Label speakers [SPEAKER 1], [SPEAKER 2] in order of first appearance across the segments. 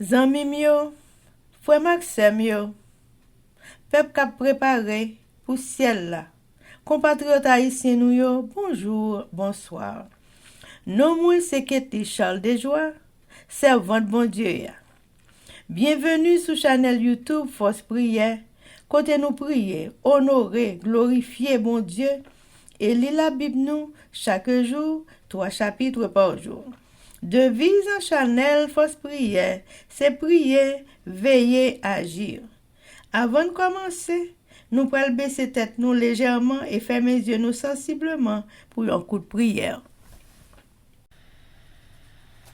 [SPEAKER 1] Zanmim yo, frère Maxime yo, peuple k'ap préparé pour ciel là. Compatriotes haïtiens nous yo, bonjour, bonsoir. Non moi c'est Ketty Charles Desjoie, servante bon Dieu ya. Bienvenue sur channel YouTube Force Prière, côté nous prier, honorer, glorifier bon Dieu et lire la Bible nous chaque jour, 3 chapitres par jour. Devise en channel Force Prière, c'est prier, veiller, agir. Avant de commencer, nous pouvons baisser tête nous légèrement et fermer les yeux nous sensiblement pour un coup de prière.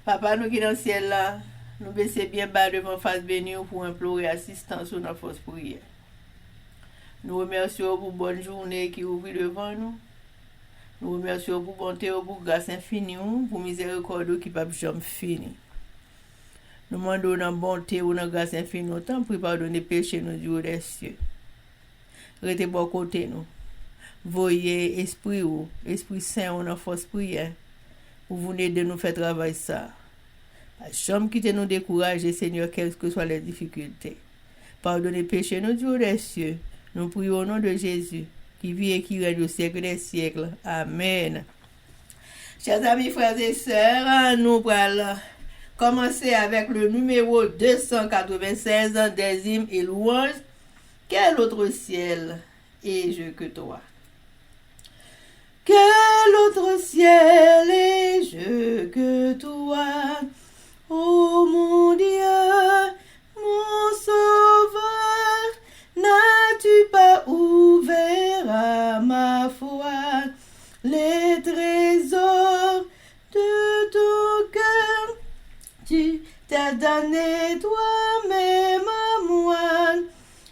[SPEAKER 1] Papa nous qui dans le ciel là, nous baisser bien bas devant face bénie pour implorer assistance sur notre force prière. Nous remercions pour bonne journée qui ouvre devant nous. Nous remercions pour bonté, pour grâce infinie, pour miséricorde qui ne peut jamais finir. Nous demandons dans bonté ou dans grâce infinie autant pour pardonner péché nous du haut des cieux. Restez bon côté nous. Voyez esprit ou Esprit Saint ou dans force prière pour vous aider nous faire travail ça. Pas jamais quitter nous décourager Seigneur quelles que soient les difficultés. Pardonnez péché nous du haut des cieux. Nous prions au nom de Jésus qui vit et qui règne au siècle des siècles. Amen. Chers amis, frères et sœurs, nous allons commencer avec le numéro 296 des hymnes et louanges. Quel autre ciel et je que toi? Quel autre ciel et je que toi? Ô mon Dieu, mon sauveur, n'as-tu pas ouvert à ma foi les trésors de ton cœur? Tu t'as donné toi-même à moi,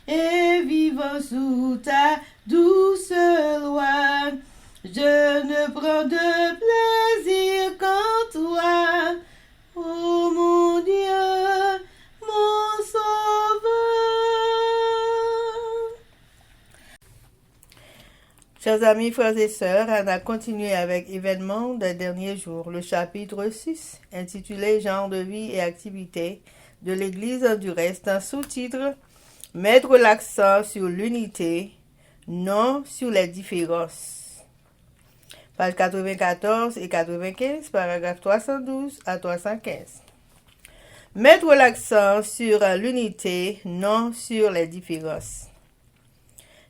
[SPEAKER 1] et vivant sous ta douce loi, je ne prends de plaisir qu'en toi, ô mon Dieu, mon sauveur. Chers amis, frères et sœurs, on a continué avec événements des derniers jours, le chapitre 6, intitulé Genre de vie et activité de l'Église du reste, un sous-titre Mettre l'accent sur l'unité, non sur les différences. Page 94 et 95, paragraphe 312 à 315. Mettre l'accent sur l'unité, non sur les différences.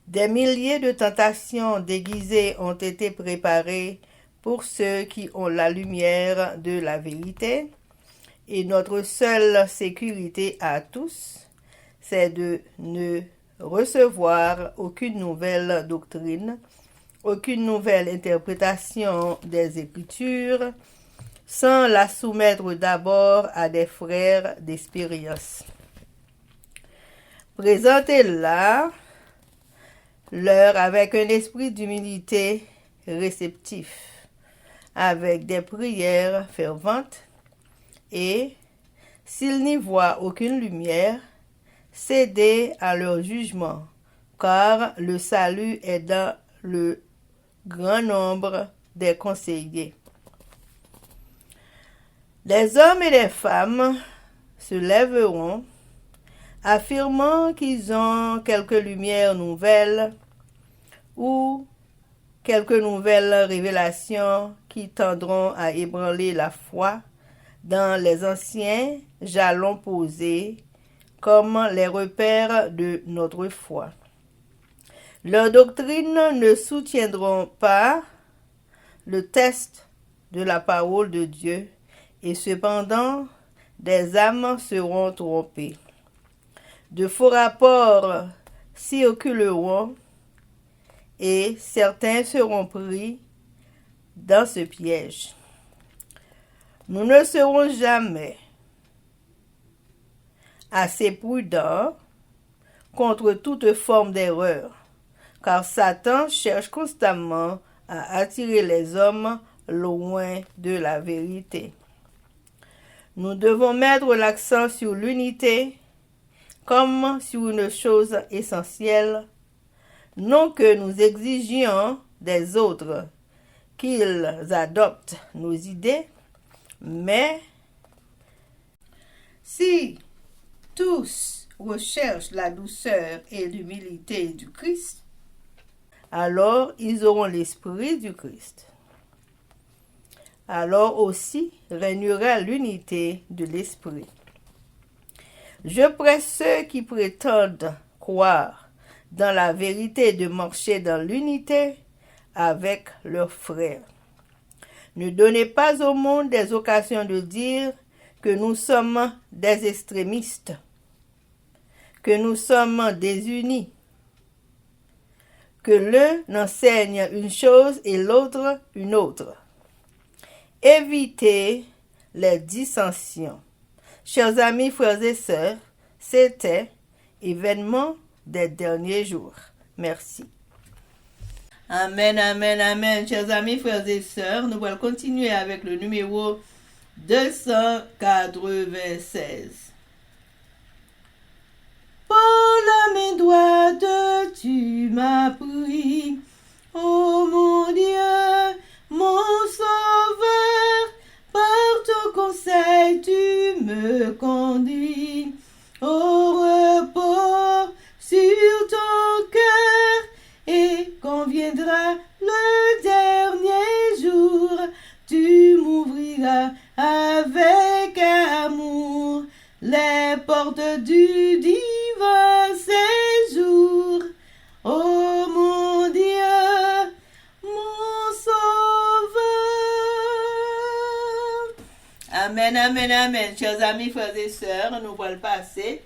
[SPEAKER 1] Des milliers de tentations déguisées ont été préparées pour ceux qui ont la lumière de la vérité, et notre seule sécurité à tous, c'est de ne recevoir aucune nouvelle doctrine, aucune nouvelle interprétation des Écritures, sans la soumettre d'abord à des frères d'expérience. Présentez-la leur avec un esprit d'humilité réceptif, avec des prières ferventes, et, s'ils n'y voient aucune lumière, cédez à leur jugement, car le salut est dans le grand nombre des conseillers. Des hommes et des femmes se lèveront, affirmant qu'ils ont quelques lumières nouvelles ou quelques nouvelles révélations qui tendront à ébranler la foi dans les anciens jalons posés comme les repères de notre foi. Leurs doctrines ne soutiendront pas le test de la parole de Dieu, et cependant des âmes seront trompées. De faux rapports circuleront, et certains seront pris dans ce piège. Nous ne serons jamais assez prudents contre toute forme d'erreur, car Satan cherche constamment à attirer les hommes loin de la vérité. Nous devons mettre l'accent sur l'unité comme sur une chose essentielle, non que nous exigions des autres qu'ils adoptent nos idées, mais si tous recherchent la douceur et l'humilité du Christ, alors ils auront l'esprit du Christ. Alors aussi régnera l'unité de l'esprit. Je presse ceux qui prétendent croire dans la vérité de marcher dans l'unité avec leurs frères. Ne donnez pas au monde des occasions de dire que nous sommes des extrémistes, que nous sommes désunis, que l'un enseigne une chose et l'autre une autre. Évitez les dissensions. Chers amis, frères et sœurs, c'était événement des derniers jours. Merci. Amen, amen, amen. Chers amis, frères et sœurs, nous allons continuer avec le numéro 296. Par la main droite, tu m'as pris, ô mon Dieu, mon Sauveur, par ton conseil tu me conduis au repos sur ton cœur, et quand viendra le dernier jour, tu m'ouvriras avec amour les portes du divin séjour. Oh mon Dieu, mon Sauveur. Amen, amen, amen. Chers amis, frères et sœurs, nous allons passer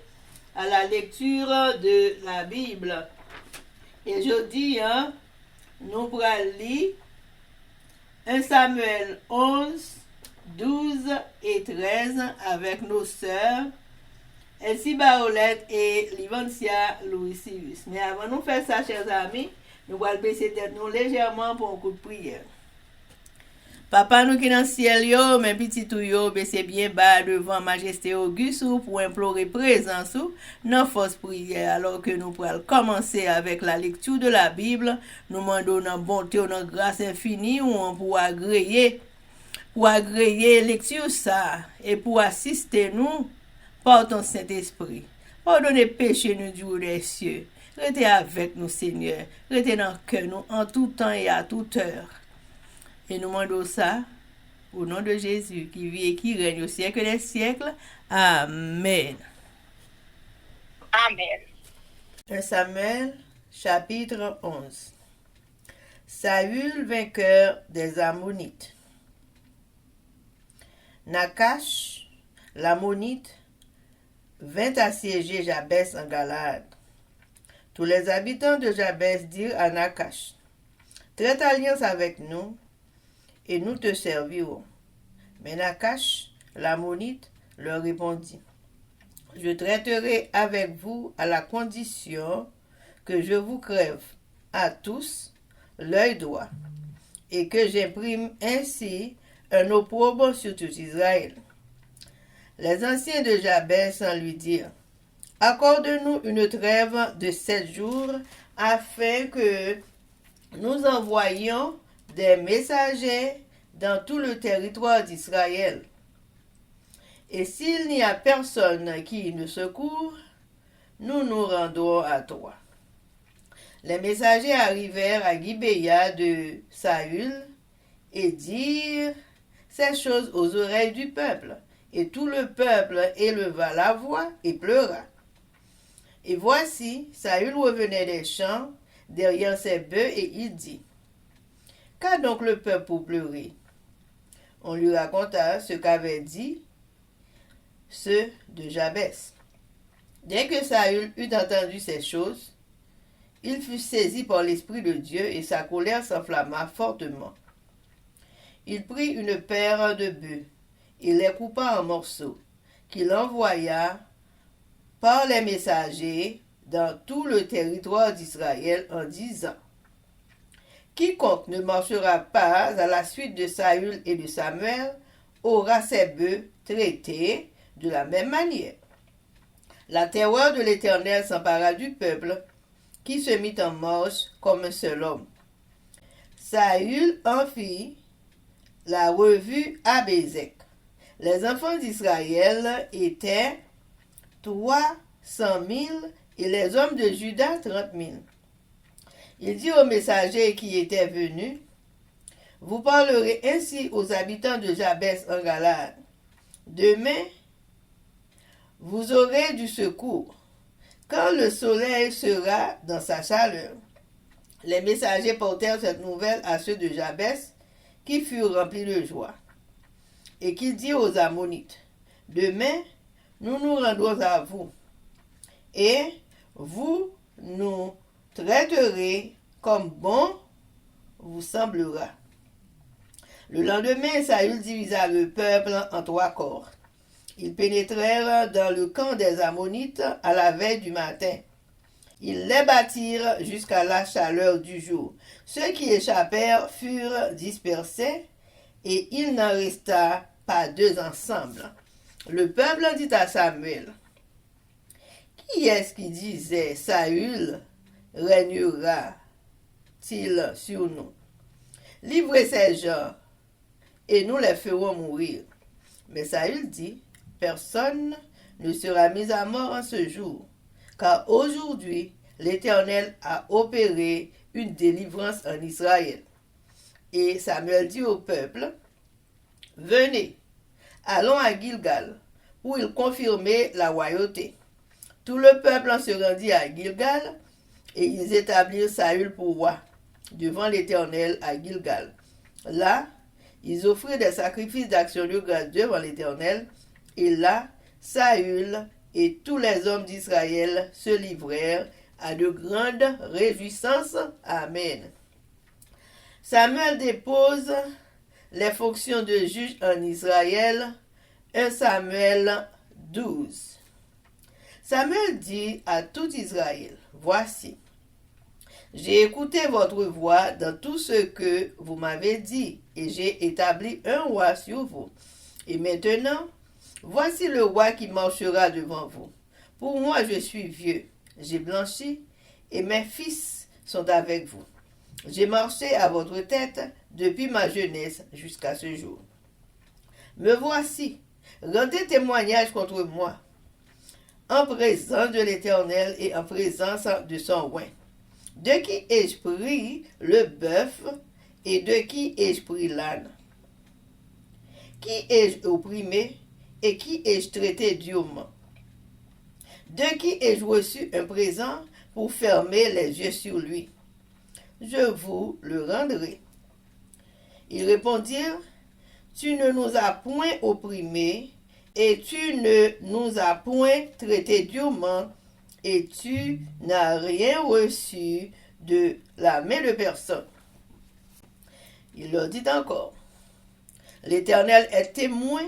[SPEAKER 1] à la lecture de la Bible. Et je dis, nous allons lire 1 Samuel 11, 12 et 13 avec nos sœurs Elsie Baolette et Livancia Louis-Sirius. Mais avant de faire ça, chers amis, nous allons baisser tête nous légèrement pour un coup de prière. Papa nous qui dans le ciel, yo, mes petits tout yo, baissez bien bas devant majesté auguste pour implorer présence dans force prière. Alors que nous pourrons commencer avec la lecture de la Bible, nous demandons dans bonté, dans grâce infinie, où on pourra agréer lecture ça et pour assister nous par ton Saint-Esprit. Pardonnez péché nous du haut des cieux. Restez avec nous, Seigneur. Restez dans le cœur nous en tout temps et à toute heure. Et nous demandons ça au nom de Jésus qui vit et qui règne au siècle des siècles. Amen.
[SPEAKER 2] Amen.
[SPEAKER 1] 1 Samuel, chapitre 11. Saül, vainqueur des Ammonites. Nakash, l'Ammonite, vint assiéger Jabès en Galade. Tous les habitants de Jabès dirent à Nakash, traite alliance avec nous, et nous te servirons. Mais Nakash, l'Ammonite, leur répondit, je traiterai avec vous à la condition que je vous crève à tous l'œil droit, et que j'imprime ainsi un opprobre sur tout Israël. Les anciens de Jabès lui dirent, accorde-nous une trêve de 7 jours, afin que nous envoyions des messagers dans tout le territoire d'Israël. Et s'il n'y a personne qui nous secourt, nous nous rendrons à toi. Les messagers arrivèrent à Gibéa de Saül et dirent ces choses aux oreilles du peuple. Et tout le peuple éleva la voix et pleura. Et voici, Saül revenait des champs derrière ses bœufs et il dit, qu'a donc le peuple pour pleurer? On lui raconta ce qu'avaient dit ceux de Jabès. Dès que Saül eut entendu ces choses, il fut saisi par l'Esprit de Dieu et sa colère s'enflamma fortement. Il prit une paire de bœufs et les coupa en morceaux, qu'il envoya par les messagers dans tout le territoire d'Israël en disant, quiconque ne marchera pas à la suite de Saül et de Samuel aura ses bœufs traités de la même manière. La terreur de l'Éternel s'empara du peuple, qui se mit en marche comme un seul homme. Saül en fit la revue à Bézek. Les enfants d'Israël étaient 300 000 et les hommes de Juda 30 000. Il dit aux messagers qui étaient venus, vous parlerez ainsi aux habitants de Jabès en Galade. Demain, vous aurez du secours, quand le soleil sera dans sa chaleur. Les messagers portèrent cette nouvelle à ceux de Jabès, qui furent remplis de joie, et qui dit aux Ammonites, demain, nous nous rendrons à vous, et vous nous traiterez comme bon vous semblera. Le lendemain, Saül divisa le peuple en 3 corps. Ils pénétrèrent dans le camp des Ammonites à la veille du matin. Ils les battirent jusqu'à la chaleur du jour. Ceux qui échappèrent furent dispersés, et il n'en resta pas 2 ensemble. Le peuple dit à Samuel, qui est-ce qui disait, Saül régnera-t-il sur nous? Livrez ces gens, et nous les ferons mourir. Mais Saül dit, personne ne sera mis à mort en ce jour, car aujourd'hui l'Éternel a opéré une délivrance en Israël. Et Samuel dit au peuple, venez, allons à Gilgal, où il confirmait la royauté. Tout le peuple se rendit à Gilgal, et ils établirent Saül pour roi, devant l'Éternel à Gilgal. Là, ils offrirent des sacrifices d'action de grâce devant l'Éternel, et là, Saül et tous les hommes d'Israël se livrèrent à de grandes réjouissances. Amen. Samuel dépose les fonctions de juge en Israël. 1 Samuel 12. Samuel dit à tout Israël, voici, j'ai écouté votre voix dans tout ce que vous m'avez dit, et j'ai établi un roi sur vous. Et maintenant, voici le roi qui marchera devant vous. Pour moi, je suis vieux, j'ai blanchi, et mes fils sont avec vous. J'ai marché à votre tête depuis ma jeunesse jusqu'à ce jour. Me voici, rendez témoignage contre moi, en présence de l'Éternel et en présence de son roi. De qui ai-je pris le bœuf et de qui ai-je pris l'âne? Qui ai-je opprimé et qui ai-je traité durement? De qui ai-je reçu un présent pour fermer les yeux sur lui? Je vous le rendrai. Ils répondirent, tu ne nous as point opprimés et tu ne nous as point traités durement, et tu n'as rien reçu de la main de personne. Il leur dit encore, l'Éternel est témoin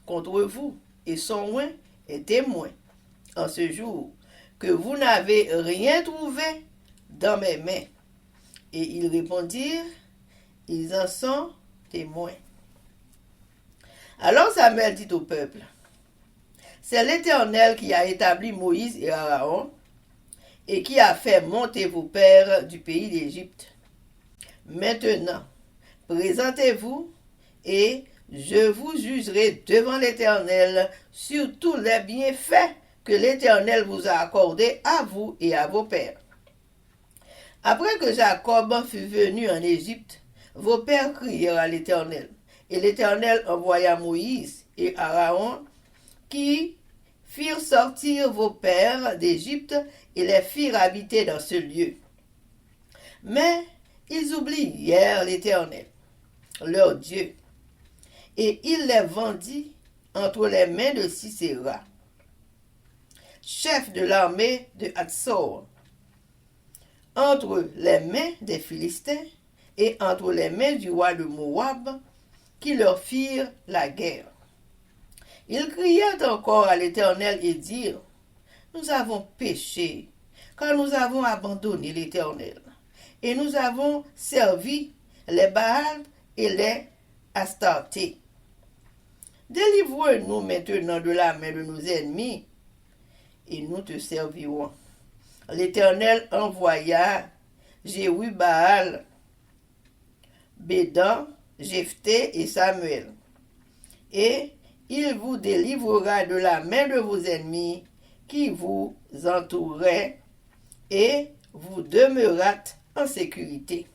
[SPEAKER 1] contre vous, et son roi est témoin en ce jour, que vous n'avez rien trouvé dans mes mains. Et ils répondirent, ils en sont témoins. Alors Samuel dit au peuple, c'est l'Éternel qui a établi Moïse et Aaron, et qui a fait monter vos pères du pays d'Égypte. Maintenant, présentez-vous, et je vous jugerai devant l'Éternel sur tous les bienfaits que l'Éternel vous a accordés à vous et à vos pères. Après que Jacob fut venu en Égypte, vos pères crièrent à l'Éternel, et l'Éternel envoya Moïse et Aaron, qui firent sortir vos pères d'Égypte et les firent habiter dans ce lieu. Mais ils oublièrent l'Éternel, leur Dieu, et il les vendit entre les mains de Sisera, chef de l'armée de Hatsor, entre les mains des Philistins et entre les mains du roi de Moab, qui leur firent la guerre. Ils crièrent encore à l'Éternel et dirent, nous avons péché, car nous avons abandonné l'Éternel, et nous avons servi les Baals et les Astartés. Délivre-nous maintenant de la main de nos ennemis, et nous te servirons. L'Éternel envoya Jérubaal, Bédan, Jephthé et Samuel, et il vous délivrera de la main de vos ennemis, qui vous entourait et vous demeurâtes en sécurité.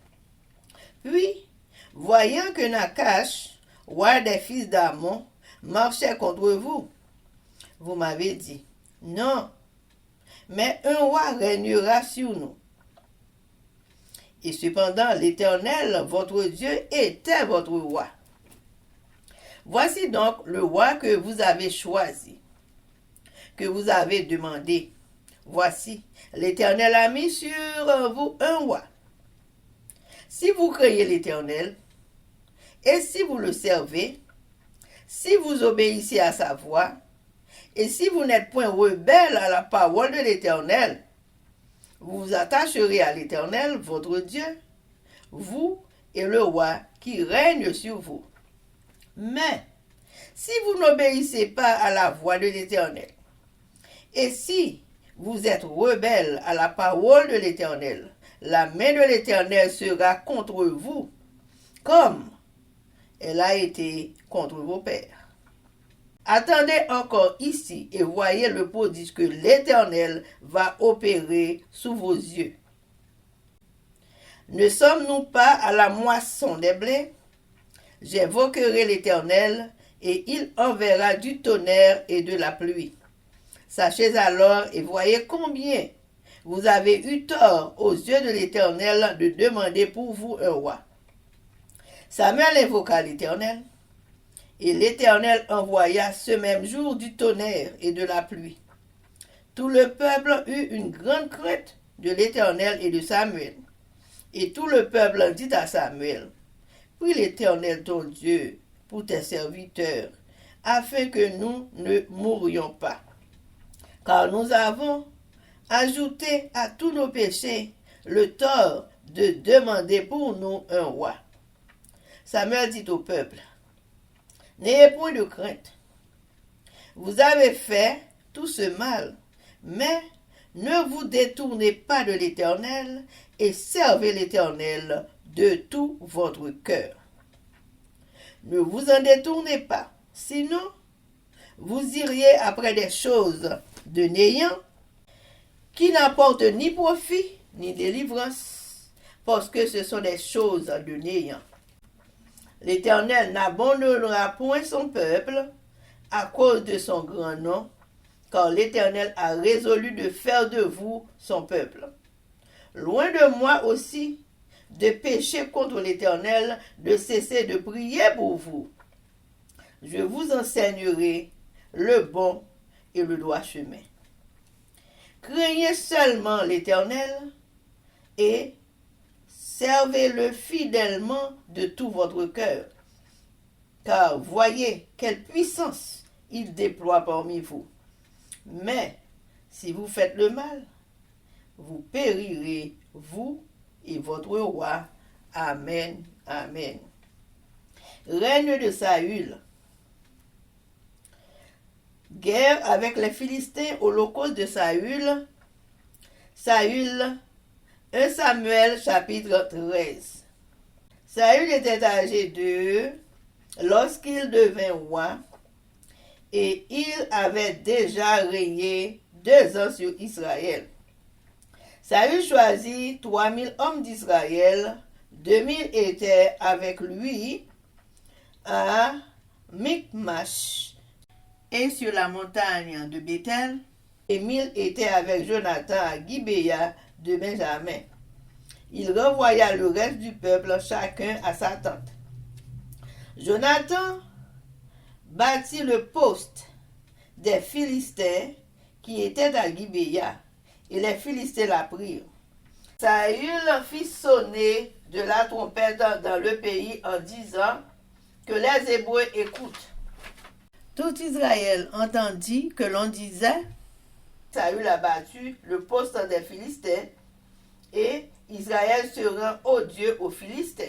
[SPEAKER 1] Puis, voyant que Nakash, roi des fils d'Amon, marchait contre vous, vous m'avez dit, non, mais un roi régnera sur nous. Et cependant, l'Éternel, votre Dieu, était votre roi. Voici donc le roi que vous avez choisi, que vous avez demandé. Voici, l'Éternel a mis sur vous un roi. Si vous craignez l'Éternel, et si vous le servez, si vous obéissez à sa voix, et si vous n'êtes point rebelle à la parole de l'Éternel, vous vous attacherez à l'Éternel, votre Dieu, vous et le roi qui règne sur vous. Mais, si vous n'obéissez pas à la voix de l'Éternel, et si vous êtes rebelle à la parole de l'Éternel, la main de l'Éternel sera contre vous, comme elle a été contre vos pères. Attendez encore ici et voyez le prodige que l'Éternel va opérer sous vos yeux. Ne sommes-nous pas à la moisson des blés? J'invoquerai l'Éternel et il enverra du tonnerre et de la pluie. Sachez alors et voyez combien vous avez eu tort aux yeux de l'Éternel de demander pour vous un roi. Samuel invoqua l'Éternel, et l'Éternel envoya ce même jour du tonnerre et de la pluie. Tout le peuple eut une grande crainte de l'Éternel et de Samuel. Et tout le peuple dit à Samuel, « Prie l'Éternel ton Dieu pour tes serviteurs, afin que nous ne mourions pas. Car nous avons ajouté à tous nos péchés le tort de demander pour nous un roi. » Samuel dit au peuple, « N'ayez point de crainte. Vous avez fait tout ce mal, mais ne vous détournez pas de l'Éternel et servez l'Éternel de tout votre cœur. Ne vous en détournez pas, sinon vous iriez après des choses de néant qui n'apportent ni profit ni délivrance, parce que ce sont des choses de néant. L'Éternel n'abandonnera point son peuple à cause de son grand nom, car l'Éternel a résolu de faire de vous son peuple. Loin de moi aussi de pécher contre l'Éternel, de cesser de prier pour vous. Je vous enseignerai le bon et le droit chemin. Craignez seulement l'Éternel et servez-le fidèlement de tout votre cœur, car voyez quelle puissance il déploie parmi vous. Mais si vous faites le mal, vous périrez, vous et votre roi. Amen, amen. Règne de Saül. Guerre avec les Philistins, holocauste de Saül. Saül, 1 Samuel chapitre 13. Saül était âgé de lorsqu'il devint roi, et il avait déjà régné 2 ans sur Israël. Saül choisit 3000 hommes d'Israël, 2000 étaient avec lui à Michmash et sur la montagne de Bethel, et 1000 étaient avec Jonathan à Gibéa de Benjamin. Il renvoya le reste du peuple, chacun à sa tente. Jonathan bâtit le poste des Philistins qui étaient à Gibéa, et les Philistins la prirent. Saül fit sonner de la trompette dans le pays en disant que les Hébreux écoutent. Tout Israël entendit que l'on disait, Saül a battu le poste des Philistins, et Israël se rend odieux aux Philistins.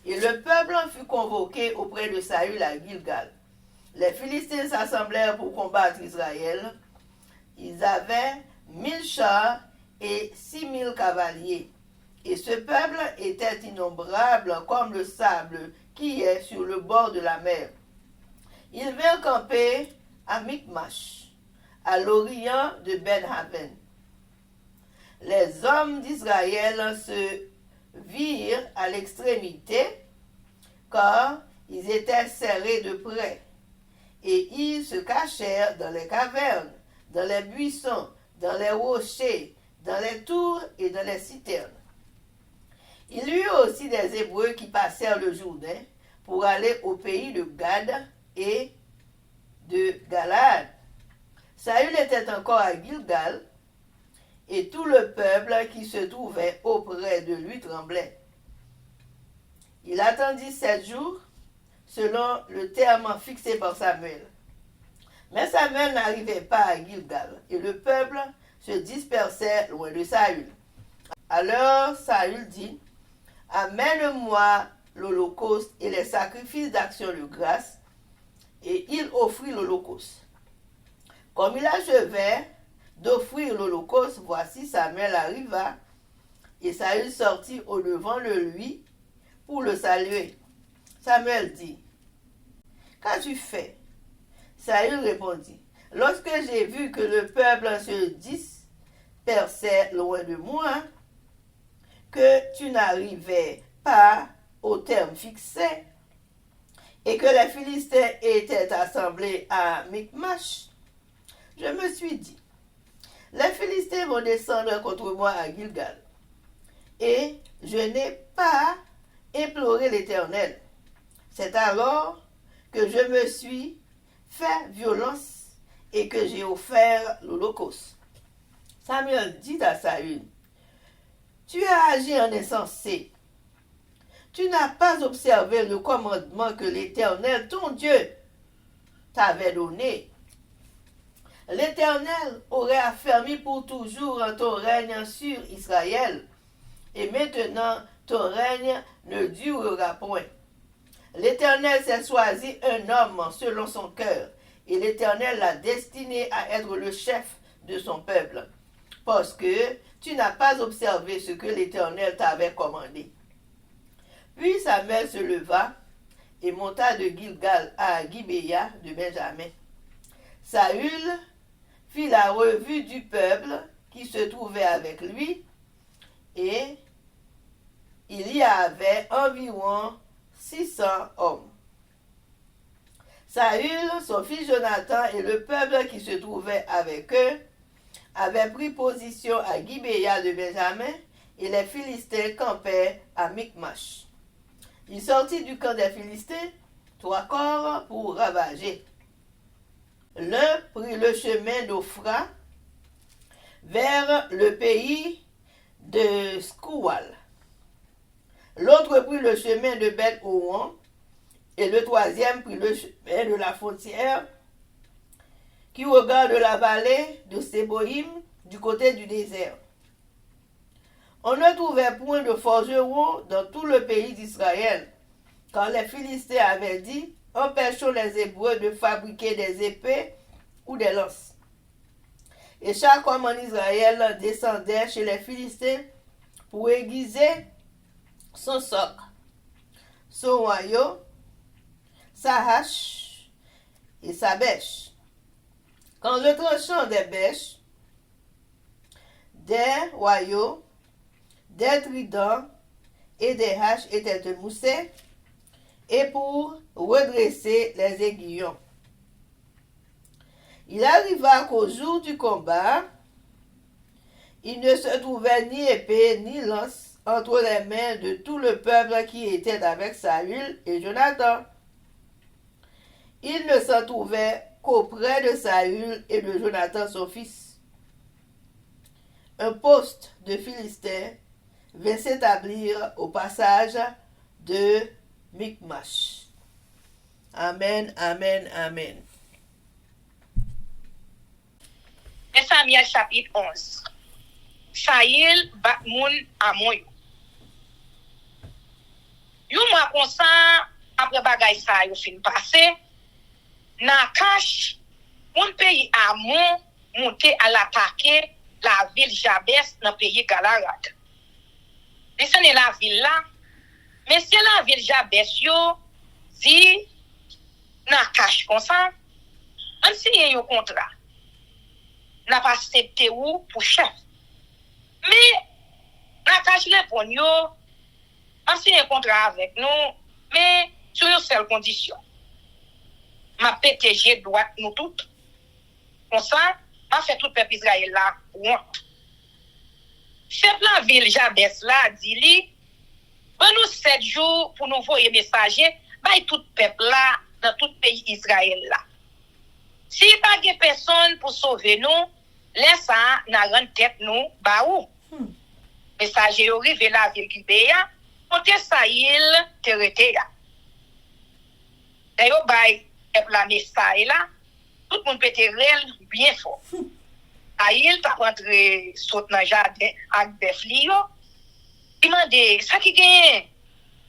[SPEAKER 1] Et le peuple fut convoqué auprès de Saül à Gilgal. Les Philistins s'assemblèrent pour combattre Israël. Ils avaient 1000 chars et 6000 cavaliers. Et ce peuple était innombrable comme le sable qui est sur le bord de la mer. Ils vinrent camper à Michmash, à l'orient de Ben-Haven. Les hommes d'Israël se virent à l'extrémité, car ils étaient serrés de près, et ils se cachèrent dans les cavernes, dans les buissons, dans les rochers, dans les tours et dans les citernes. Il y eut aussi des Hébreux qui passèrent le Jourdain pour aller au pays de Gad et de Galaad. Saül était encore à Gilgal, et tout le peuple qui se trouvait auprès de lui tremblait. Il attendit 7 jours, selon le terme fixé par Samuel. Mais Samuel n'arrivait pas à Gilgal, et le peuple se dispersait loin de Saül. Alors Saül dit, « Amène-moi l'holocauste et les sacrifices d'action de grâce. » Et il offrit l'holocauste. Comme il achevait d'offrir l'holocauste, voici Samuel arriva, et Saül sortit au devant de lui pour le saluer. Samuel dit, « Qu'as-tu fait ?» Saül répondit, « Lorsque j'ai vu que le peuple se dispersait loin de moi, que tu n'arrivais pas au terme fixé, et que les Philistins étaient assemblés à Michmash, je me suis dit, les Philistins vont descendre contre moi à Gilgal. Et je n'ai pas imploré l'Éternel. C'est alors que je me suis fait violence et que j'ai offert l'holocauste. » Samuel dit à Saül, « Tu as agi en insensé. Tu n'as pas observé le commandement que l'Éternel, ton Dieu, t'avait donné. L'Éternel aurait affermi pour toujours ton règne sur Israël, et maintenant ton règne ne durera point. L'Éternel s'est choisi un homme selon son cœur, et l'Éternel l'a destiné à être le chef de son peuple, parce que tu n'as pas observé ce que l'Éternel t'avait commandé. » Puis Samuel se leva et monta de Gilgal à Gibéa de Benjamin. Saül fit la revue du peuple qui se trouvait avec lui, et il y avait environ 600 hommes. Saül, son fils Jonathan et le peuple qui se trouvait avec eux avaient pris position à Gibéa de Benjamin, et les Philistins campaient à Michmash. Il sortit du camp des Philistins 3 corps pour ravager. L'un prit le chemin d'Ophra vers le pays de Skoual. L'autre prit le chemin de Beth-Horon, et le troisième prit le chemin de la frontière qui regarde la vallée de Séboïm du côté du désert. On ne trouvait point de forgerons dans tout le pays d'Israël, car les Philistins avaient dit, empêchons les Hébreux de fabriquer des épées ou des lances. Et chaque homme en Israël descendait chez les Philistins pour aiguiser son soc, son royaume, sa hache et sa bêche. Quand le tranchant des bêches, des royaumes, des tridents et des haches étaient émoussés, et pour redresser les aiguillons. Il arriva qu'au jour du combat, il ne se trouvait ni épée ni lance entre les mains de tout le peuple qui était avec Saül et Jonathan. Il ne s'en trouvait qu'auprès de Saül et de Jonathan son fils. Un poste de Philistins vint s'établir au passage de Michmash. Amen, amen, amen.
[SPEAKER 2] Samuel chapitre 11. Saül bat moun Amon. Yo mois konsan après bagay sa yo fin passé, nan cache moun pays Amon monté à l'attaquer la ville Jabès dans pays Galaad. Descendez la ville là, mais c'est la ville Jabès yo dit nan cache comme ça, on signe un contrat. n'a pas accepté ou pour chef. Mais, n'a pas répondre, yo, on signe un contrat avec nous, mais sur une seule condition. Ma PTG droite nous toutes. Comme ça, m'a fait tout le peuple Israël là, honte. Chef la ville Jabès là, dit li, ben nous 7 jours pour nous voyer messager, bah tout le peuple là, dans tout le pays Israël là. Si pas de personne pour sauver nous, laisse ça, n'a rend tête nous, bah où? Messager yo rive la ville Gibea, monte Saïl, terete ya. D'ailleurs, bay, la message là, tout le monde peut être bien fort. Saïl, t'as rentré saute dans le jardin avec des flics, il m'a dit, ça qui gagne,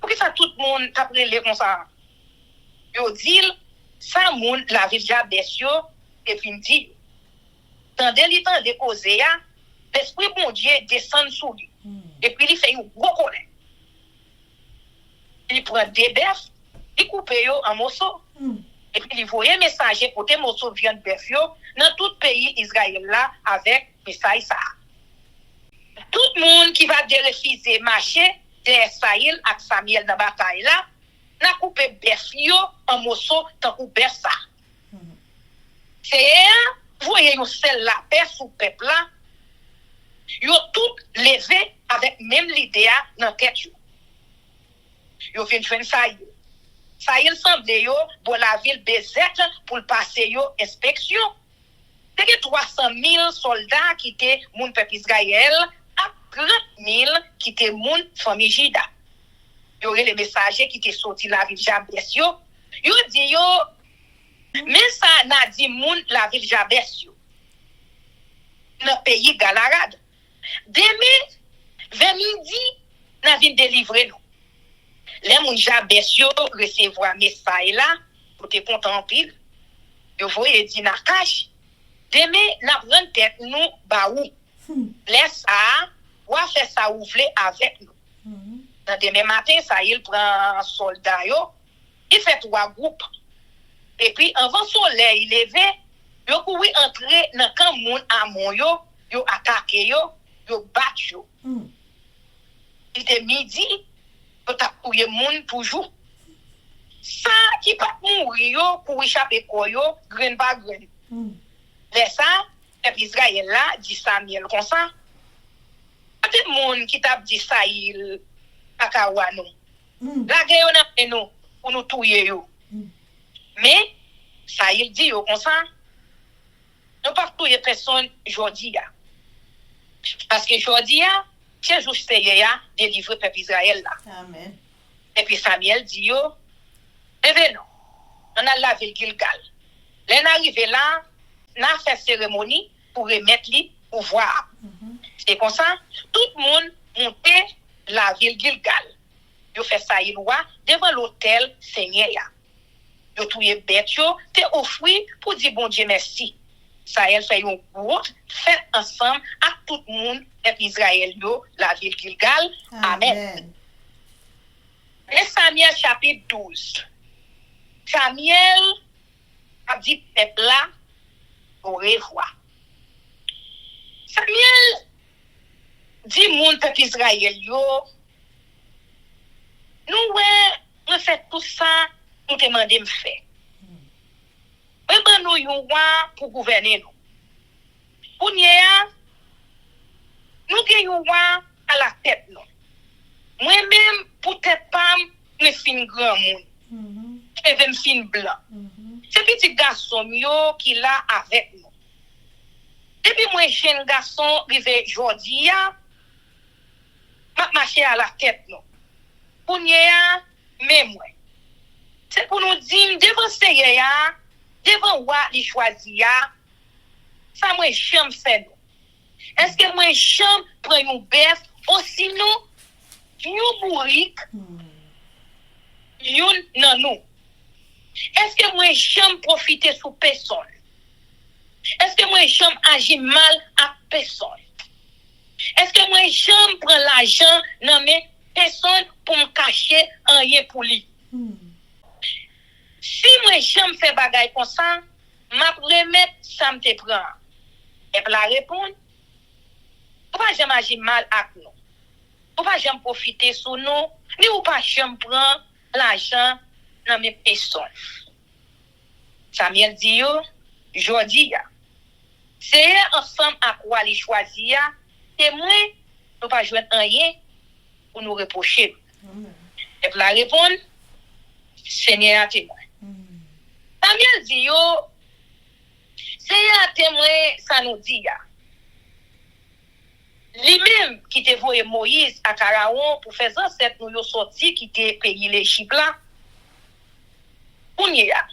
[SPEAKER 2] pourquoi ça tout le monde t'a pris comme ça? Yo dit, ça moun, la ville Jabès yo, et puis me dit, tandis li temps de causer, l'esprit bon Dieu descend sous lui. Et puis il fait une gros colère. Il prend des bœufs, il coupe yo en morceaux. Et puis il voyait messager pour des morceaux de viande bœuf yo dans tout le pays Israël là avec message ça. Tout le monde qui va refuser marcher de Saïl avec Samuel dans la bataille là, n'a coupé bœuf yo en morceaux tant que bœuf ça. C'est voyez une seule la paix sous peuple là. Yo tout levé avec même l'idée dans tête yo. Yo vinn joindre Saïl. Saïl semble yo pour la ville Bezek pour passer yo inspection. C'est que 300 000 soldats qui étaient moun peuple Israël à 30 000 qui étaient moun famille Juda. Yo les messagers qui étaient sortis la ville Jabès yo. Yo dit yo mais ça n'a dit moun la ville Jabès yo. Dans pays Galarad. Demain, vers midi, n'a vinn délivrer nous. Les moun Jabès yo recevoir message là, pour te content pile. Yo voye di na cache. Demain, n'a prendre tête nous ba ou. Laisse ça, ou faire ça ouvler avec nous. Dans demain matin, ça il prend soldat yo, il fait 3 groupes. Et puis avant soleil levé, yo couri entrer dans camp moun amon yo attaquer yo bat yo. Il était midi, yo t'a courir moun toujours. Ça qui pas mourir yo pour échapper quoi yo, grain par grain. Laisse ça, et Israël là dit Samuel comme ça. Tout le monde qui t'a dit Saïl akawano. La guerre on a nous pour nous tuer yo. Mais Saïl dit yo comme ça. Nous pas tuer personne aujourd'hui. Parce que aujourd'hui, c'est juste hier délivrer le peuple Israël là.
[SPEAKER 1] Amen.
[SPEAKER 2] Et puis Samuel dit yo, venons, on a la ville Gilgal. L'on arrivé là, on a fait cérémonie pour remettre lui pouvoir. C'est comme ça, tout le monde montait la ville Gilgal. Yo fait ça devant l'hôtel Seigneur. Yo touye bête yo, te offri pour dire bon Dieu merci. Ça elle fait une route fait ensemble à tout le monde et Israël yo la ville Gilgal. Amen. Et Samuel chapitre 12. Samuel a dit peuple là au revoir. Samuel dit monde peuple Israël yo nous fait tout ça nous demander me faire. Mais ben nous yon roi pour gouverner nous. Pour nous gagnons roi à la tête nous. Moi-même pour tête pas me fin grand monde. Et me fin blanc. C'est petit garçon yo qui là avec nous. Depuis moi jeune garçon rivé jodi m'a marché à la tête nous. Pour même moi. C'est pour nous dire devant Seigneur devant roi li choisi ça moi chambre fait nous. Est-ce que moi chambre prend un bœuf aussi nous yon bourrique yon nan nous. Est-ce que moi chambre profiter sur personne? Est-ce que moi chambre agir mal à personne? Est-ce que moi chambre prend l'argent nan mais personne pour me cacher rien pour lui? Si moi chambre fait bagaille comme ça, m'a remettre ça me te prend. Et puis la répondre, ou pas jamais agir mal avec nous. Ou pas jamais profiter sur nous, ni ou pas jamais prendre l'argent dans mes personnes. Samuel dit yo, jodi ya. C'est ensemble à quoi les choisir, témoin, nous pas joindre rien pour nous reprocher. Et puis la répondre, Seigneur à témoin. Samuel dit yo, Seigneur à témoin, ça nous dit ya. Lui-même qui te voyé Moïse à Pharaon pour faire ancêtre nous yo sorti qui te pays l'Égypte là. Kounya,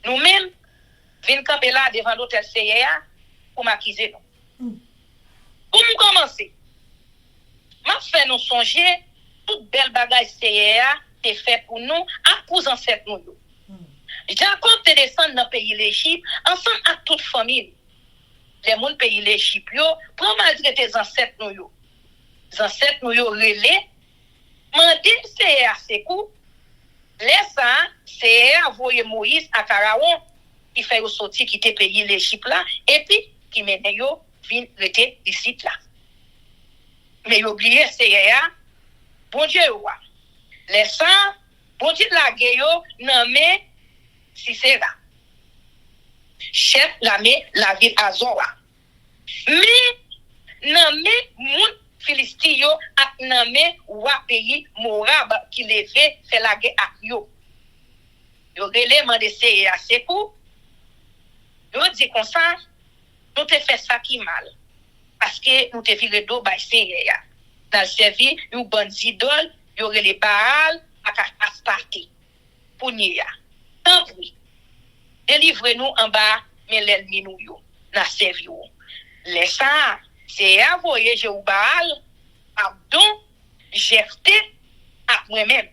[SPEAKER 2] nous-mêmes vinn camper là devant l'hôtel Seigneur pour m'accuser nous. Pour nous commencer. M'a fait nous songer toute belle bagage Seigneur te fait pour nous à pour ancêtre nous yo. Jacob te descend dans pays l'Égypte ensemble avec toute famille. Les gens pays l'Égypte yo pour malgré tes ancêtres nous yo. Les ancêtres nous yo relé mandé c'est à ses coups. Laisse ça c'est envoyer Moïse à Pharaon qui fait sortir qui te pays l'Égypte là et puis qui mène yo vinn rester ici là. Mais oublié c'est bon Dieu wa. Laisse ça bon Dieu la yo nommé Sisera. Chef la ville Azora. Mais nommé moun Philistin yo a nommé wa pays Morab qui levé fait la guerre ak yo. Yo relé mande c'est à ses coups. Yo dit comme ça, nous te fait ça qui mal. Parce que nous te viré do bay Seigneur. Dans servi yon bon idole, yo relé Baal ak Astarte. Pour nia. Tant pis. Délivrez-nous en bas, mais l'ennemi nous yo. Na servi yo. Laissant, c'est envoyer Jéhubal, Abdon, Jephté, à moi-même,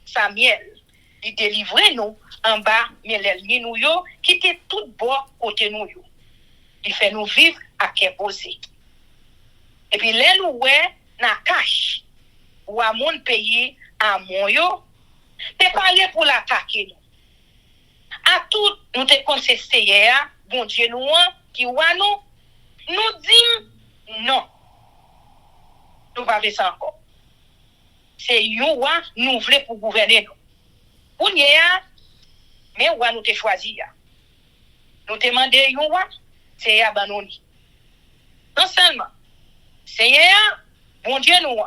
[SPEAKER 2] Samuel. Il délivrer nous en bas, mais l'ennemi nous yo, qui était tout bon côté nous yo. Il fait nous vivre à Képosé. Et puis, là, nous, na cache, ou à mon pays, à mon yo, préparé pour l'attaquer nous. À tout, nous te conseillé, bon Dieu nous, qui ouwa nous dit non. Nous pas faire ça encore. C'est ouwa nous voulons pour gouverner nous. Pour nous, mais ouwa nous te choisi. Nous te demandé ouwa, c'est abandonné. Non seulement, Seigneur, bon Dieu nous,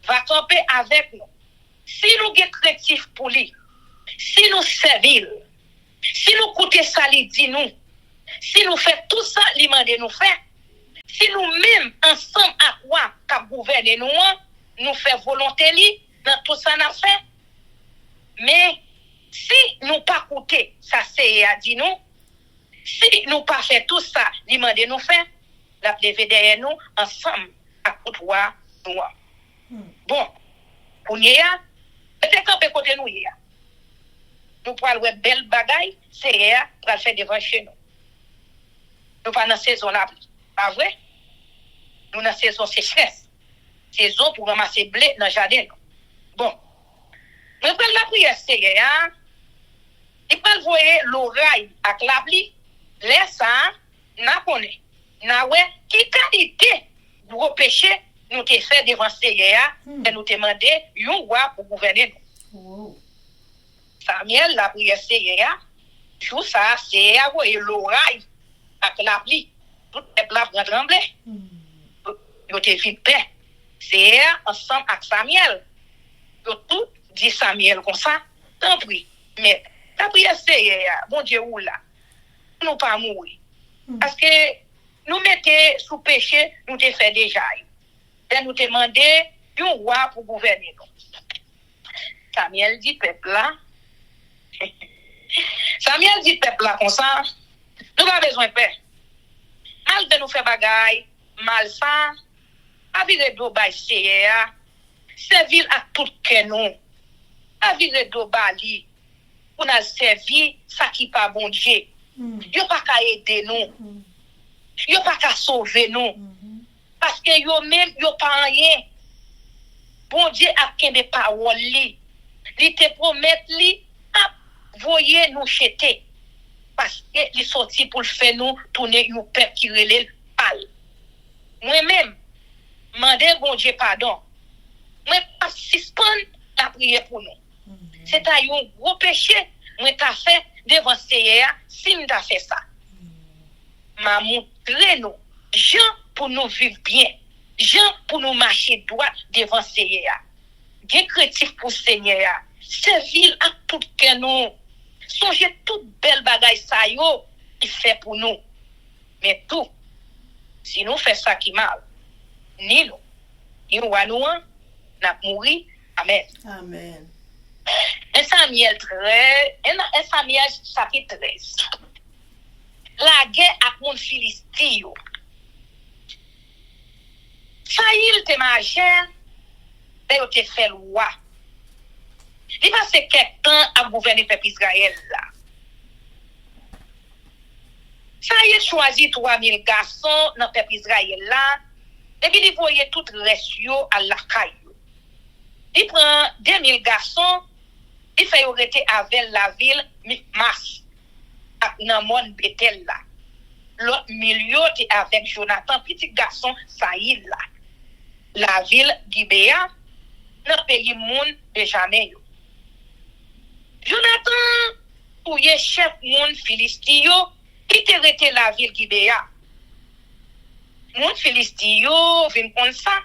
[SPEAKER 2] va camper avec nous. Si nous sommes créatifs pour lui, si nous servons, si nous coûtons ça, il dit nous, si nous faisons tout ça, il demande nous faire, si nous-mêmes, ensemble à quoi, qu'à gouverner nous faisons volonté li, dans tout ça, nous fait. Mais si nous pas coûter, ça c'est à dire nous, si nous pas fait tout ça, il demande nous faire, la lever derrière nous, ensemble, à côtoyer nous. Bon, pour nous, peut-être qu'on peut côté nous, nous pouvons avoir belle bagaille, c'est pour faire devant chez nous. Nous pas dans saison là, pas vrai? Nous dans saison sécheresse. Saison pour ramasser blé dans le jardin. Bon. Nous prenons la prière, Seigneur. Il peut voir l'oreille avec la pluie. Laisse ça, n'a connaît. N'a ouais, qui qualité gros péché nous te fait devant Seigneur et nous te demander yon roi pour gouverner nous. Samuel la prière Seigneur. Tout ça, c'est avoir l'oreille avec la pluie. Tout le peuple a tremblé. Yo te vit paix. C'est ensemble avec Samuel. Yo tout dit Samuel comme ça. Tant pis. Mais la prière c'est bon Dieu ou là. Nous pas mourir. Parce que nous mettons sous péché, nous te fait déjà. Et nous te demander un roi pour gouverner nous. Samuel dit peuple là. Samuel dit peuple là comme ça. Nous pas besoin de paix. Mal de nous faire bagaille, mal ça, à vivre d'eau bay Seigneur, servir à tout que nous, à vivre d'eau bali, pour nous servir, ça qui pas bon Dieu. Yo pas qu'à aider nous, yo pas qu'à sauver nous, parce que yo même, yo pas rien. Bon Dieu a qu'un des paroles li, li te promet li, voyez nous jeter. Parce que il sorti pour le faire nous tourner un peuple qui relève pâle. moi-même, demander bon Dieu pardon. Moi, pas suspendre la prière pour nous. C'est un gros péché, moi, t'as fait devant Seigneur, si nous t'as fait ça. M'a montré nous, gens pour nous vivre bien, gens pour nous marcher droit devant Seigneur. Gen créatif pour Seigneur, servir à tout que nous, songez toute belle bagaille ça yo, il fait pour nous. Mais tout, si nous faisons ça qui mal, ni nous, ni nous, n'a mouri. Amen.
[SPEAKER 1] Amen.
[SPEAKER 2] 1 Samuel 1 Samuel chapitre 13. La guerre avec mon Philistin. Saïl te majeur, il te fait loi. Il passe quelque temps à gouverner le peuple Israël là. Saïl choisit 3000 garçons dans le peuple Israël là, et puis il voyait tout le reste à la caille. Il prend 2000 garçons, il fait arrêter avec la ville Micmas, dans le monde Bethel là. L'autre milieu était avec Jonathan, petit garçon Saïl là. La ville Gibéa, dans le pays monde de Janeiro. Jonathan, pour y chef monde Philistin, qui te arrêté la ville Gibéa. Monde Philistin, vient comme ça.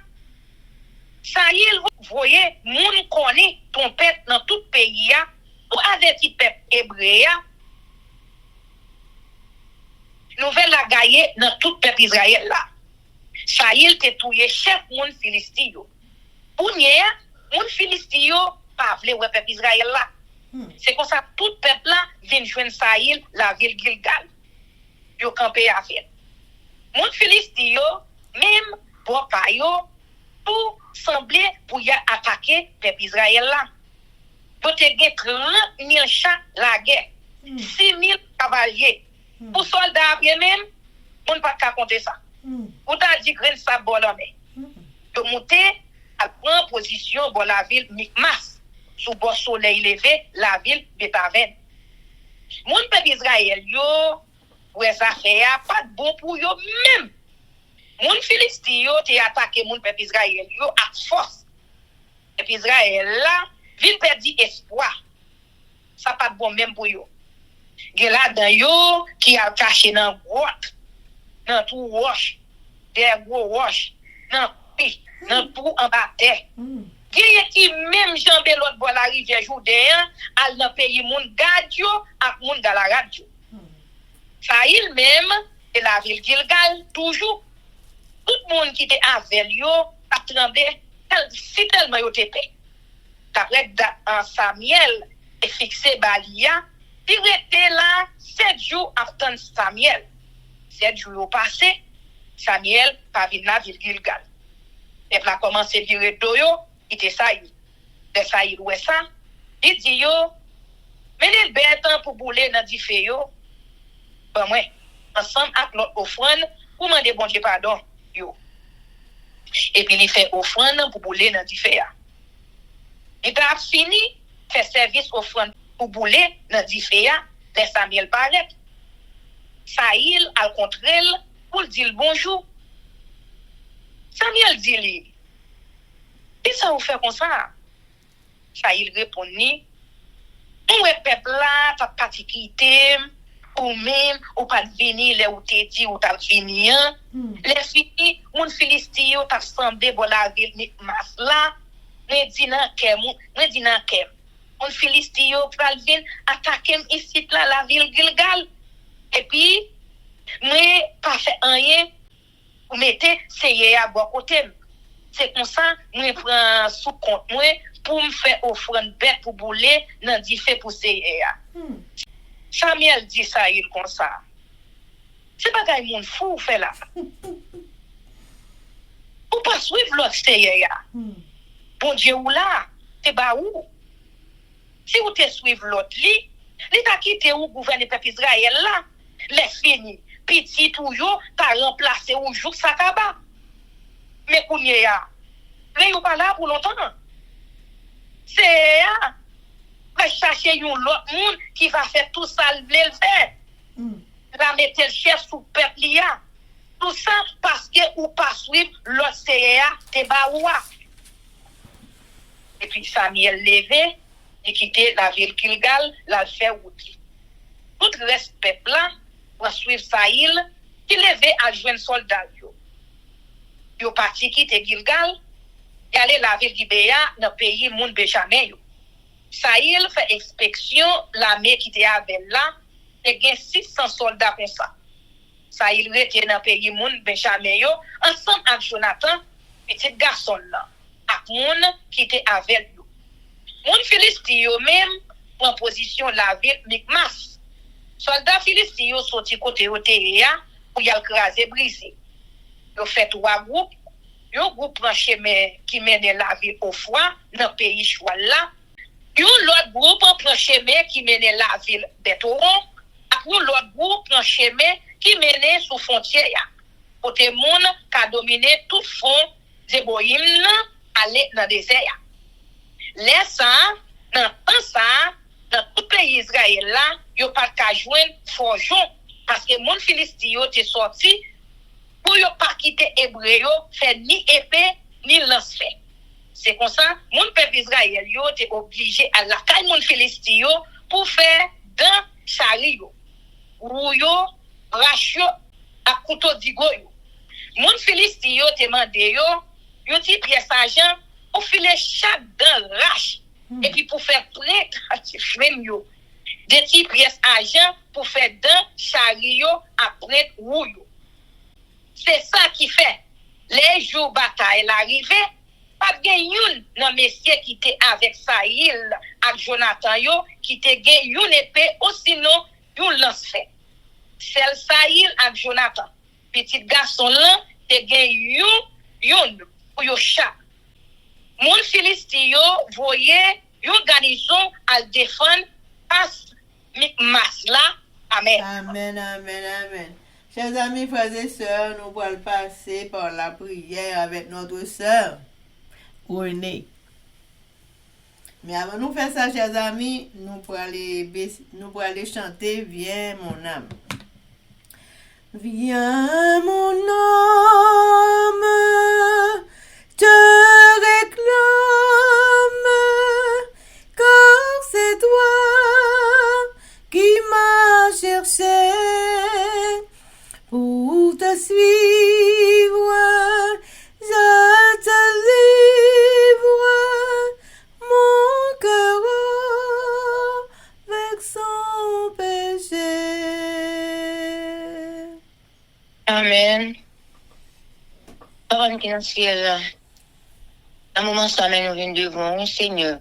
[SPEAKER 2] Saïl, vous voyez, moun connaît ton peuple dans tout pays, pour avertir le peuple hébreu, nouvelle la gagne dans tout le peuple Israël là. Saïl te touye chef moun Philistin. Pour nier, moun Philistin pas vle ouais peuple Israël là. C'est comme ça tout le peuple là vient joindre Saïl la ville Gilgal. Yo campé à faire. Moun Philistin même pour pa yo tout semblait pour y attaquer le peuple Israël là. Pour te gen 30 000 chars la guerre. 6 000 cavaliers. Pour soldats après même, on ne peut pas compter ça. Ou t'as dit que ça bon mais de monter à prendre position pour la ville Micmas sous bon soleil levé la ville Bethaven. Mon peuple Israël yo ouais ça fait pas de bon pour yo même. Mon Philistin yo t'es attaqué mon peuple Israël yo à force. Et puis Israël là, ville perdu espoir. Ça pas de bon même pour yo. Gen là dans yo qui a caché dans grotte, dans tout roche, des gros roches, dans tout en bas terre. Gen qui même jambe l'autre bois la rivière Jourdain, al dans pays moun gadjo ak moun Galaradjo. Saïl même et la ville Gilgal toujours tout le monde qui était avec yo a tremblé si tellement yo te paix. D'après en Samuel et fixé Balia, il était là 7 jours après Samuel. 7 jours au passé, Samuel pas venu dans ville Gilgal. Et puis a commencé à dire yo, il était Saïl. De Saïl ouais ça, il dit yo, mais les bêtes pour bouler dans du feu yo. Bon moi, ensemble avec l'autre offrande pour demander bon Dieu pardon yo. Et puis il fait offrande pour bouler dans du feu. Il a fini fait service offrande pour bouler dans du feu, les Samuel paraît. Saïl al contraire pour dire bonjour. Samuel dit lui, et ça vous fait comme ça? Saïl répondit, où est peuple là, t'as pas quitté, ou même, ou pas venir là où t'es dit, ou t'as venu, les filles, mon Philistin, t'as semblé pour la ville, Micmas là, me dit nan kem, mon Philistin, pral vin attaquer ici là, la ville Gilgal, et puis, moi, pas fait rien, ou mettez, c'est à boire côté. C'est comme ça, moi, prends sous compte, moi, pour me faire offrande bête pour bouler, dans dit fait pour CEA. Samuel dit ça, il comme ça. C'est pas qu'il monde fou fait là. Ou pas suivre l'autre CEA. Bon Dieu ou là, c'est pas où. Si vous te suivre l'autre, li t'a quitté ou gouverner peuple Israël là, laisse fini. Petit toujours, t'as remplacé ou jour sakaba. Mais Kounia, mais vous pas là pour longtemps. C'est va chercher un autre monde qui va faire tout ça le faire. Va mettre le chef sous peuple là. Tout ça parce que ou pas suivre l'autre CA, te baoua. Et puis Samuel levé, et quitté la ville Gilgal, la fait route. Tout le reste peuple là, pour suivre Saïl, qui levé à joindre soldat yo. Yo parti quitter Gilgal, et aller la ville Gibéa dans le pays Moun Benjamin yo. Saïl fait inspection l'armée qui était avec là, et gen 600 soldats comme ça. Saïl rete dans le pays Moun Benjamin yo, ensemble avec Jonathan, petit garçon là, avec moun qui était avec lui. Moun Philistin yo même prend position la ville Mikmas. Soldats Philistin yo sorti côté Otéa pour y écraser briser. Yo fait 3 groupes. Yo groupe prend chemin qui mène la ville au froid dans le pays Choual là. Yo l'autre groupe prend chemin qui mène la ville Bétoron. Après l'autre groupe prend chemin qui mène sous frontière. Côté moun qui dominé tout fond Zéboïm aller dans le désert. Laisse ça, dans tout le pays Israël là, yo pas qu'à joindre forgeron parce que mon Philistin yo t'est sorti pour yo pas quitter hébreu yo fait ni épée ni lance-fait. C'est comme ça, mon peuple Israël yo t'est obligé à la caille mon Philistin yo pour faire dans chari yo. Ou yo rache yo à couteau digo yo. Mon Philistin yo t'est mandé yo ti pièce argent pour filer chaque dent rache et puis pour faire prêt à frère yo. Des petits pièces argent pour faire dents chariot après rouillot. C'est ça qui fait. Les jours bataille arrivé, pas de non messieurs qui était avec Saïl avec Jonathan yo qui te gen une épée ou sinon une lance-fait. Celle Saïl avec Jonathan. Petit garçon là te gen une pour yo chat. Moun Philistin yo voyait une garnison à défendre face Mikmas là. Amen.
[SPEAKER 1] Amen, amen, amen. Chers amis, frères et sœurs, nous allons passer par la prière avec notre sœur Renée. Mais avant de faire ça, chers amis, nous pourrons aller chanter Viens mon âme. Viens mon âme, te réclame, car c'est toi qui m'as cherché pour te suivre, je te livre mon cœur avec son péché.
[SPEAKER 3] Amen. Parole qui est dans le ciel. À un moment, ça nous vient devant nous, Seigneur.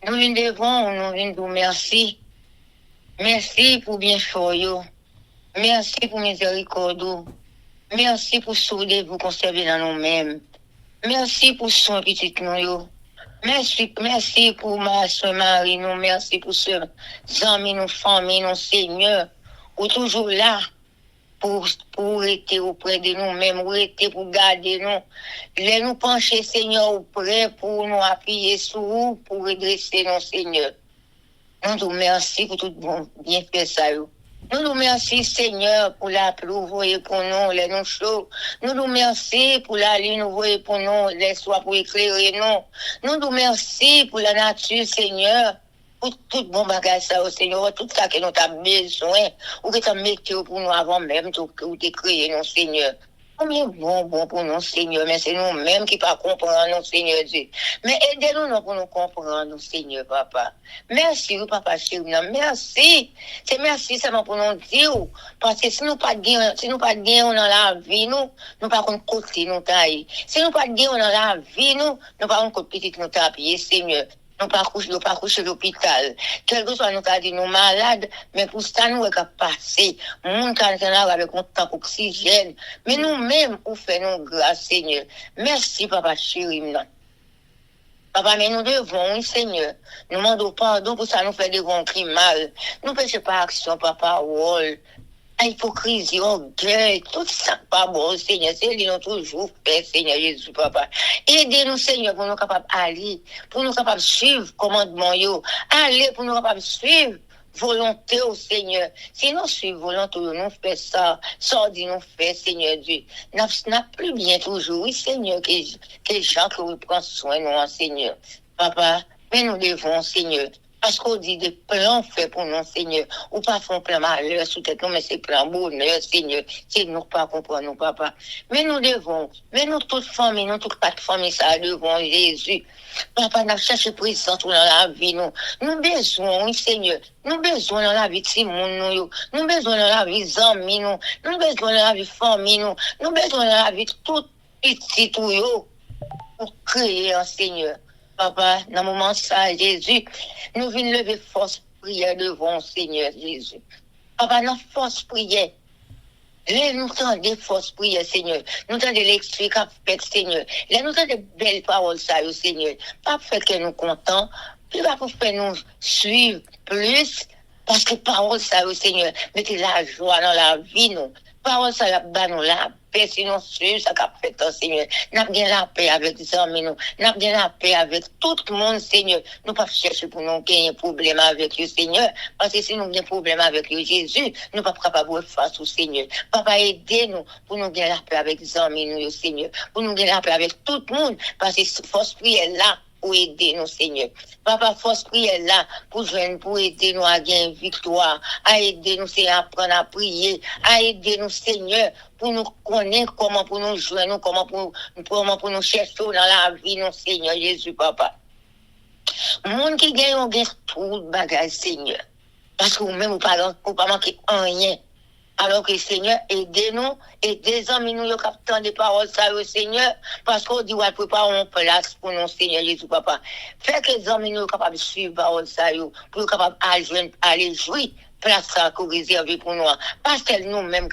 [SPEAKER 3] Nous venons devant, nous venons dire merci. Merci pour bien faire. Merci pour miséricorde. Merci pour sauver, pour conserver dans nous-mêmes. Merci pour son petit nous. Merci pour ma soeur Marie, nous. Merci pour ce amis, nos familles, nos Seigneur. Ou toujours là. Pour être auprès de nous-mêmes, pour être pour garder nous. Les nous pencher, Seigneur, auprès pour nous appuyer sur vous, pour redresser nos Seigneur. Nous nous remercions pour tout bon bienfait ça. Nous nous remercions, Seigneur, pour la pluie, vous voyez pour nous, les nous chauds. Nous nous remercions pour la lune, vous voyez pour nous, les soirs pour éclairer nous. Nous nous remercions pour la nature, Seigneur. Pour tout bon bagage ça, Seigneur, tout ça que nous avons besoin, ou que tu as mis pour nous avant même, ou tu créé, non, Seigneur. Combien bon pour nous, Seigneur, mais c'est nous-mêmes qui ne comprenons pas, non, Seigneur Dieu. Mais aidez-nous pour nous comprendre, non, Seigneur, Papa. Merci, Papa chéri, merci. C'est merci seulement pour nous dire, parce que si nous pas gagnons dans la vie, nous pas contre côté nous taille. Si nous pas gagnons dans la vie, nous pas contre petit nous taper, Seigneur. Nous pas coucher à l'hôpital. Quel que soit nous cas dit nous malades, mais pour ça nous est passer. Moun kan là avec un temps oxygène. Mais nous-mêmes pour faire nous grâce Seigneur. Merci Papa chéri. Papa, mais nous devons, Seigneur, nous demandons pardon pour ça nous fait des grands crimes mal. Nous péchons par action, par parole. Hypocrisie, orgueil, tout ça pas bon, Seigneur. C'est lui nous toujours fait, Seigneur Jésus, Papa. Aidez-nous, Seigneur, pour nous capables d'aller, pour nous capables de suivre le commandement, aller pour nous capables de suivre volonté au Seigneur. Si nous suivons volonté, nous faisons ça, ça dit nous fait, Seigneur Dieu. N'a plus bien toujours, oui, Seigneur, que gens qui vous prennent soin de nous, Seigneur. Papa, mais nous devons, Seigneur. Parce qu'on dit des plans faits pour nous, Seigneur. Ou pas font plein malheur sous tête, mais c'est plein bonheur, Seigneur. C'est nous pas comprendre, nous, papa. Mais nous devons, mais nous toutes familles, nous toutes quatre familles, ça devons Jésus. Papa, nous cherchons présence dans la vie, nous. Nous besoin, oui, Seigneur. Nous besoin dans la vie de Simon, nous. Nous besoin dans la vie des amis, nous. Nous besoin dans la vie de famille, nous. Nous besoin dans la vie de tout petit, tout, yo. Pour créer un Seigneur. Papa, dans le moment ça, Jésus, nous venons lever force prière devant Seigneur Jésus. Papa, dans force prière, nous avons des forces prières, Seigneur. Nous avons des lectures qu'a fait, Seigneur. Là, nous avons des belles paroles, ça, Seigneur. Pas pour faire que nous contents, puis pas pour faire nous suivre plus, parce que parole, ça, Seigneur, mettez la joie dans la vie, nous. Parole, ça, là, nous la paix, si nous suivons, ça, qu'a fait, Seigneur. Nous avons bien la paix avec les amis, nous. Nous avons bien la paix avec tout le monde, Seigneur. Nous ne pouvons pas chercher pour nous gagner un problème avec le Seigneur. Parce que si nous avons un problème avec le Jésus, nous ne pouvons pas capables de faire face au Seigneur. Papa, aidez-nous pour nous gagner la paix avec les amis, nous, Seigneur. Pour nous gagner la paix avec tout le monde. Parce que force prière là. Pour aider nous, Seigneur. Papa, force prière là, pour aider nous à gagner une victoire, à aider nous, Seigneur, à apprendre à prier, à aider nous, Seigneur, pour nous connaître comment pour nous joindre, comment pour nous chercher dans la vie, nous, Seigneur Jésus, Papa. Monde qui gagne, on gagne tout le bagage, Seigneur. Parce que vous-même, vous ne pas manquer rien. Alors que Seigneur, aidez-nous, et des amis nous, qui ont des paroles, ça, au Seigneur, parce qu'on dit, ouais, préparons une place pour nous, Seigneur Jésus, Papa. Fait que les amis nous, sont capables de suivre paroles, ça, pour capables aller jouer, place ça, qu'on réserve pour nous. Parce que nous-mêmes,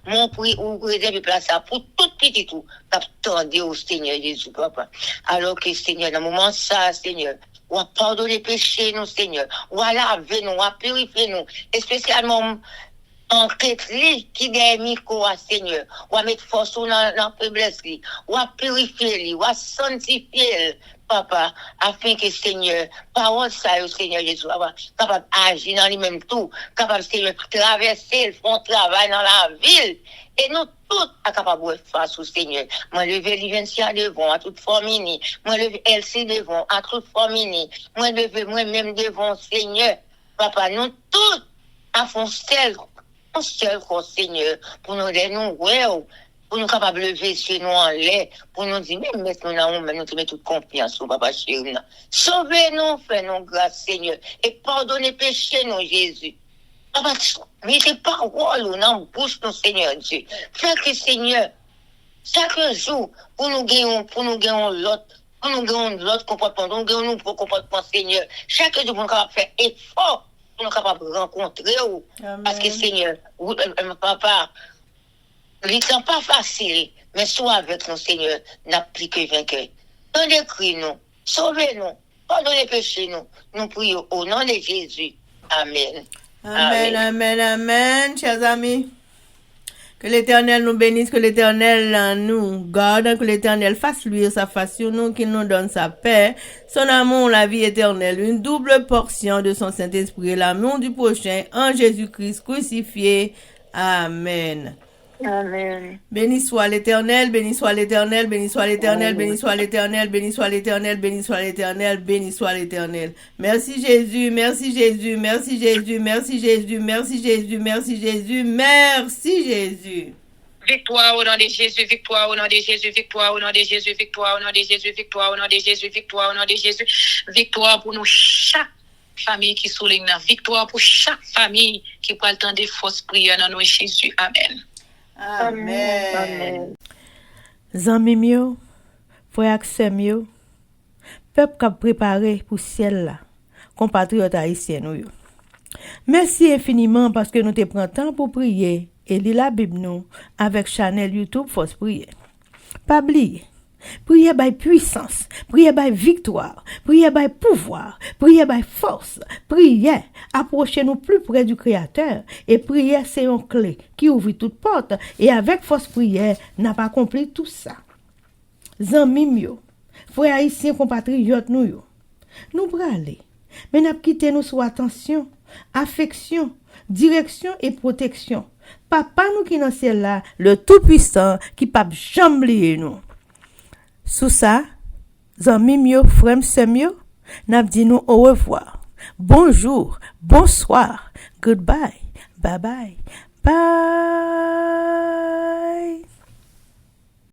[SPEAKER 3] mon prix, ou réserve place ça, pour tout petit tout, qui au Seigneur Jésus, Papa. Alors que Seigneur, dans le moment, ça, Seigneur, ou à pardonner les péchés, nous, Seigneur, ou à laver nous, ou à purifier nous, et spécialement, en crétli qui gagne micro à Seigneur, ou à mettre force dans la faiblesse, ou à purifier, ou à sanctifier, Papa, afin que Seigneur, parole ça, au Seigneur Jésus, capable d'agir dans lui-même tout, capable Seigneur de traverser, faire travail dans la ville, et nous tous à capable de faire face au Seigneur. Moi, lever Livencia devant à toute famille, moi, lever Elsie devant à toute famille, moi, lever moi-même devant Seigneur, Papa, nous tous à fond seul Seigneur, pour nous donner pour nous capables de lever sur nous en l'air, pour nous dire, même maintenant, nous te mettons toute confiance au Papa chéri. Sauvez-nous, fais-nous grâce, Seigneur, et pardonnez péché, nous, Jésus. Papa, mettez parole dans la bouche, nous, Seigneur Dieu. Faites que, Seigneur, chaque jour, pour nous gagner l'autre comportement, nous gagner notre comportement, Seigneur. Chaque jour, pour nous capables de faire effort, pour nous capables de rencontrer. Parce que, Seigneur, Papa, le temps pas facile, mais soit avec nous, Seigneur, n'a plus que vainqueur. Donnez-nous, sauvez-nous, pardonnez péché nous prions au nom de Jésus. Amen.
[SPEAKER 1] Amen, amen, amen, chers amis. Que l'Éternel nous bénisse, que l'Éternel nous garde, que l'Éternel fasse luire sa face sur nous, qu'il nous donne sa paix, son amour, la vie éternelle, une double portion de son Saint-Esprit et l'amour du prochain en Jésus-Christ crucifié. Amen.
[SPEAKER 3] Amen.
[SPEAKER 1] Béni soit l'Éternel, béni soit l'Éternel, béni soit l'Éternel, béni soit l'Éternel, béni soit l'Éternel, béni soit l'Éternel, béni soit l'Éternel. Merci Jésus, merci Jésus, merci Jésus, merci Jésus, merci Jésus, merci Jésus, merci Jésus.
[SPEAKER 2] Victoire au nom de Jésus, victoire au nom de Jésus, victoire au nom de Jésus, victoire au nom de Jésus, victoire au nom de Jésus, victoire au nom de Jésus, victoire pour nous chaque famille qui souligne, victoire pour chaque famille qui prend le temps de fausses prières dans nos Jésus. Amen.
[SPEAKER 1] Amen. Zanmi mio, frère mio, peuple qui a préparé pour ciel là, compatriotes haïtiens nous. Merci infiniment parce que nous te prenons temps pour prier et lire la Bible nous avec channel YouTube Force Prière. Pas oublier. Prière by puissance, prière by victoire, prière by pouvoir, prière by force, prière, approchez-nous plus près du Créateur et prière c'est une clé qui ouvre toute porte et avec force prière n'a pas accompli tout ça. Zanmi mio, frères haïtiens compatriotes nous bralé, mais n'a quitté nous sous attention affection, direction et protection. Papa nous qui dans ciel là, le tout-puissant qui pas jamais oublier nous. Sous ça, zanmi mio, frère semio, n'a dit nous au revoir. Bonjour, bonsoir, goodbye, bye bye, bye.